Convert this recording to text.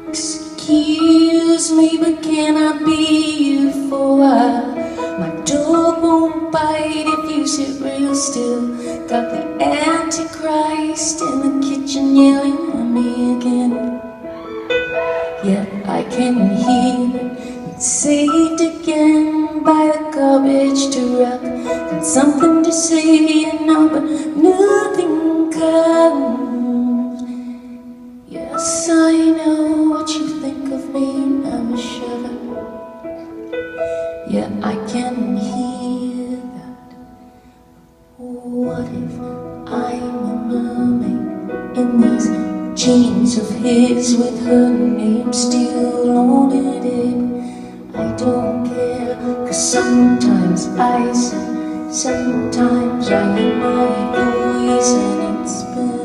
Excuse me, but can I be you for a while? My dog won't bite if you sit real still. Got the Antichrist in the kitchen yelling at me again. Yeah, I can hear it's saved again by the garbage truck. Got something to say, you know, but nothing comes. Yes, I know what you think of me, I'm a shiver. Yeah, I can hear that. What if I'm a mermaid in these jeans of his with her name still on it? I don't care, 'cause sometimes I sing, sometimes I hear my voice and it's been